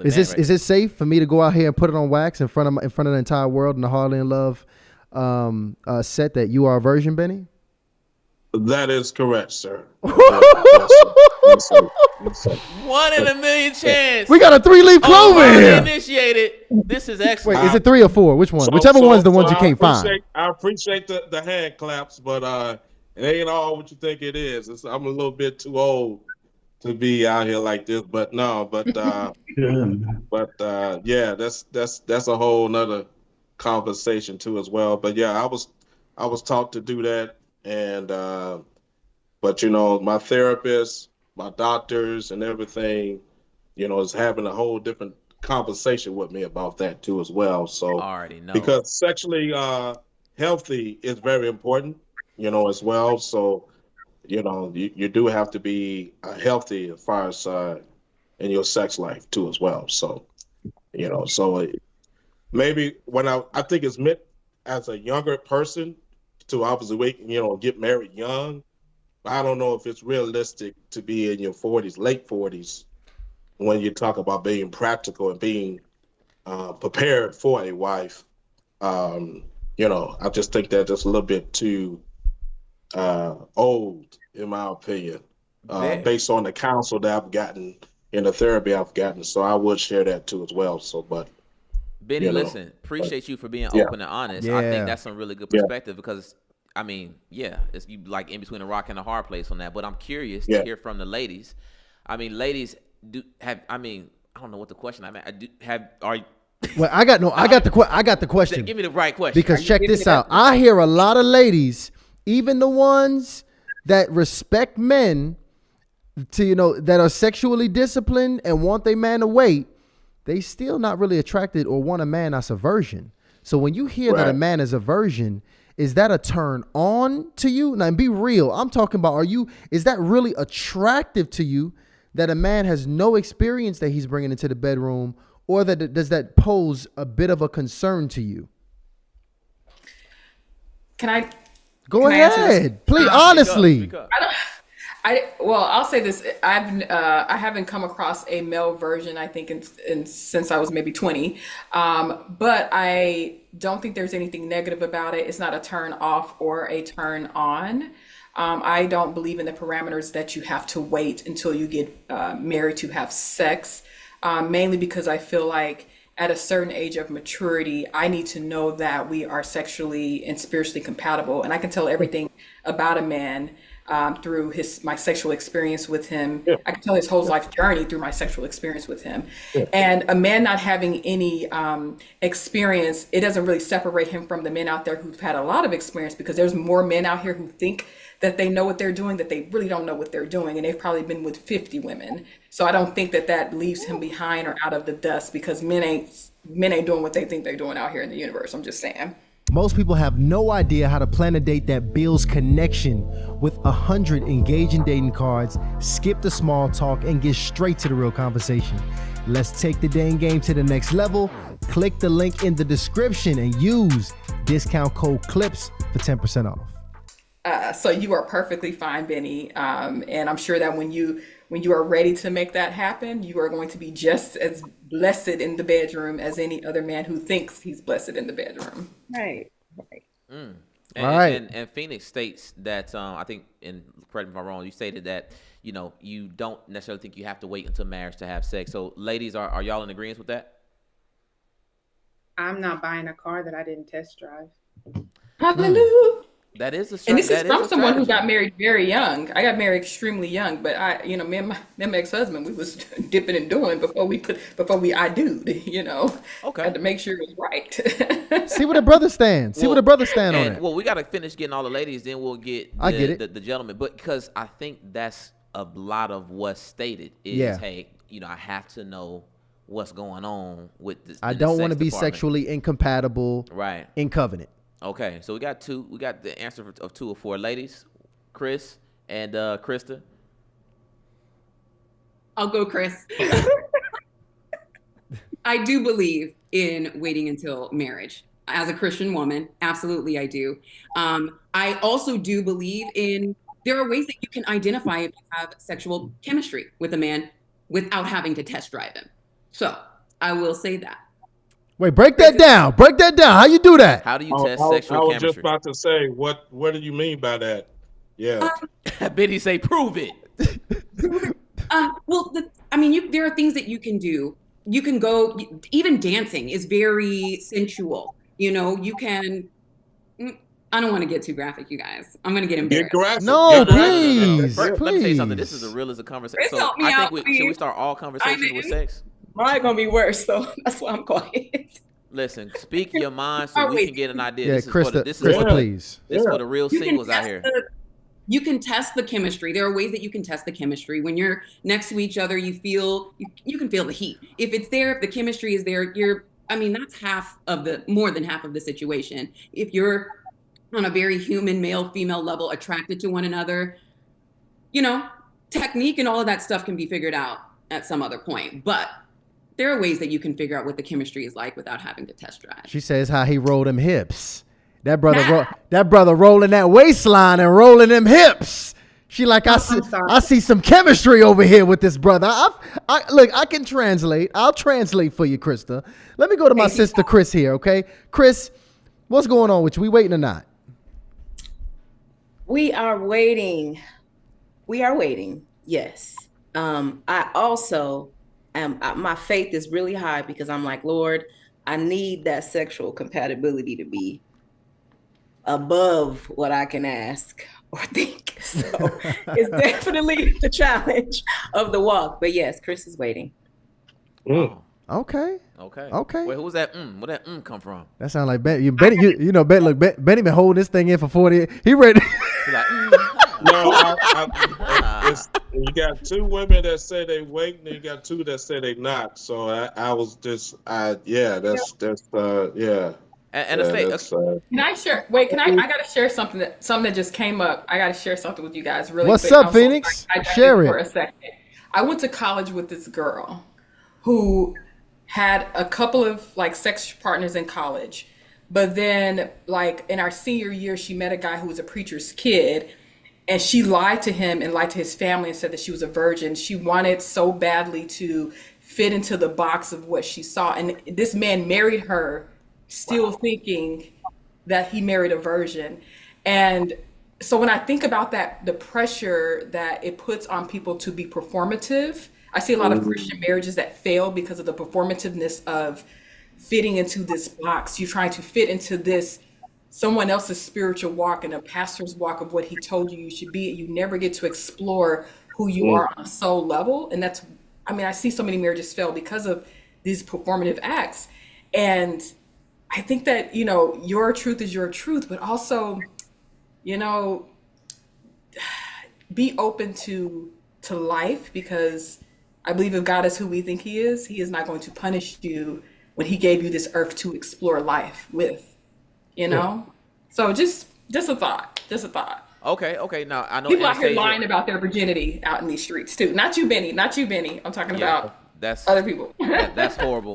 manly Is man. this is it safe for me to go out here and put it on wax in front of the entire world in the Hardly in Love set that you are a virgin, Benny? That is correct, sir. Yes, sir. Yes, sir. Yes, sir. 1 in a million chance. We got a 3-leaf clover Already here. initiated. This is Wait, excellent. is it 3 or 4? Which one? Whichever one's the ones you can't find. I appreciate the hand claps, but it ain't all what you think it is. I'm a little bit too old to be out here like this, but no, yeah, that's a whole nother conversation too as well. But yeah, I was taught to do that, and but my therapist, my doctors, and everything, is having a whole different conversation with me about that too as well. So Already know. because sexually healthy is very important, as well. So you do have to be healthy as far as in your sex life too as well. So maybe when I think it's meant as a younger person to obviously wait, get married young. I don't know if it's realistic to be in your 40s, late 40s, when you talk about being practical and being prepared for a wife. I just think that just a little bit too old, in my opinion, based on the counsel that I've gotten and the therapy I've gotten. So I would share that too as well. So, but Benny, listen, appreciate you for being open and honest. I think that's some really good perspective because, I mean, it's you like in between a rock and a hard place on that. But I'm curious to hear from the ladies. I mean, ladies I don't know what the question. Well, I got the question. Give me the right question. Because check this out. I hear a lot of ladies, even the ones that respect men, that are sexually disciplined and want their man to wait, they still not really attracted or want a man that's a virgin. So when you hear that a man is a virgin, is that a turn on to you? Now, be real. I'm talking about, is that really attractive to you that a man has no experience that he's bringing into the bedroom, or does that pose a bit of a concern to you? Can I go ahead, please? Honestly, I'll say this: I haven't come across a male version. I think since I was maybe 20, but I don't think there's anything negative about it. It's not a turn off or a turn on. I don't believe in the parameters that you have to wait until you get married to have sex, mainly because I feel like at a certain age of maturity, I need to know that we are sexually and spiritually compatible. And I can tell everything about a man through my sexual experience with him. Yeah. I can tell his whole life journey through my sexual experience with him. Yeah. And a man not having any experience, it doesn't really separate him from the men out there who've had a lot of experience, because there's more men out here who think that they know what they're doing, that they really don't know what they're doing. And they've probably been with 50 women. So I don't think that leaves him behind or out of the dust, because men ain't doing what they think they're doing out here in the universe. I'm just saying. Most people have no idea how to plan a date that builds connection with 100 engaging dating cards, skip the small talk, and get straight to the real conversation. Let's take the dating game to the next level. Click the link in the description and use discount code CLIPS for 10% off. So you are perfectly fine, Benny. And I'm sure that when you are ready to make that happen, you are going to be just as blessed in the bedroom as any other man who thinks he's blessed in the bedroom. Right. Mm. All right. And Phoenix states that, I think, and correct me if I'm wrong, you stated that, you don't necessarily think you have to wait until marriage to have sex. So ladies, are y'all in agreement with that? I'm not buying a car that I didn't test drive. Hallelujah. That is a and this is from someone who got married very young. I got married extremely young, but me and my ex-husband, we was dipping and doing before I do'd, Okay. Had to make sure it was right. See where the brothers stand. See where the brothers stand on it. Well, we got to finish getting all the ladies, then we'll get the gentleman. But because I think that's a lot of what's stated is, hey, I have to know what's going on with this. I don't want to be sexually incompatible. Right. In covenant. Okay, so we got two. We got the answer of 2 or 4 ladies, Chris and Krista. I'll go, Chris. I do believe in waiting until marriage. As a Christian woman, absolutely I do. I also do believe there are ways that you can identify if you have sexual chemistry with a man without having to test drive him. So I will say that. Wait, break that down. Break that down. How you do that? How do you test I sexual was just chemistry? about to say, what do you mean by that? Yeah. Benny say, prove it. Well, there are things that you can do. You can go, even dancing is very sensual. You can, I don't want to get too graphic, you guys. I'm going to get embarrassed. Get graphic. No, Get graphic. please. Let me tell you something. This Please. is as real as a conversation. Chris, So help me I out, think please. should we start all conversations with sex? Mine gonna be worse, so that's why I'm quiet. Listen, speak your mind so we can get an idea. Yeah, This is Krista, Krista, please. This is for the real singles out here. You can test the chemistry. There are ways that you can test the chemistry. When you're next to each other, you can feel the heat. If it's there, if the chemistry is there, that's more than half of the situation. If you're on a very human male, female level, attracted to one another, technique and all of that stuff can be figured out at some other point. But there are ways that you can figure out what the chemistry is like without having to test drive. She says how he rolled them hips. That brother rolling that waistline and rolling them hips. She like, I see some chemistry over here with this brother. Look, I can translate. I'll translate for you, Krista. Let me go to my sister Chris here, okay? Chris, what's going on with you? We waiting or not? We are waiting. Yes. I also my faith is really high because I'm like, Lord, I need that sexual compatibility to be above what I can ask or think. So it's definitely the challenge of the walk. But yes, Chris is waiting. Oh. Okay. Wait, who was that? Where that come from? That sound like Benny. Benny, look, Benny been holding this thing in for 40. He ready. Like, No, you got two women that say they wait, and you got two that say they not. So I was just, yeah. And Can I share? Wait, I gotta share something that just came up. I gotta share something with you guys really What's quick. up, Phoenix? Share it for a second. I went to college with this girl who had a couple of sex partners in college, but then in our senior year, she met a guy who was a preacher's kid, and she lied to him and lied to his family and said that she was a virgin. She wanted so badly to fit into the box of what she saw, and this man married her still thinking that he married a virgin. And so when I think about that, the pressure that it puts on people to be performative, I see a lot of Christian marriages that fail because of the performativeness of fitting into this box. You're trying to fit into this someone else's spiritual walk and a pastor's walk of what he told you should be. You never get to explore who you are on a soul level. And I see so many marriages fail because of these performative acts. And I think that, your truth is your truth, but also, be open to life, because I believe if God is who we think he is not going to punish you when he gave you this earth to explore life with, So just a thought. Okay. Now I know people out here lying about their virginity out in these streets too. Not you, Benny. I'm talking about other people. That's horrible.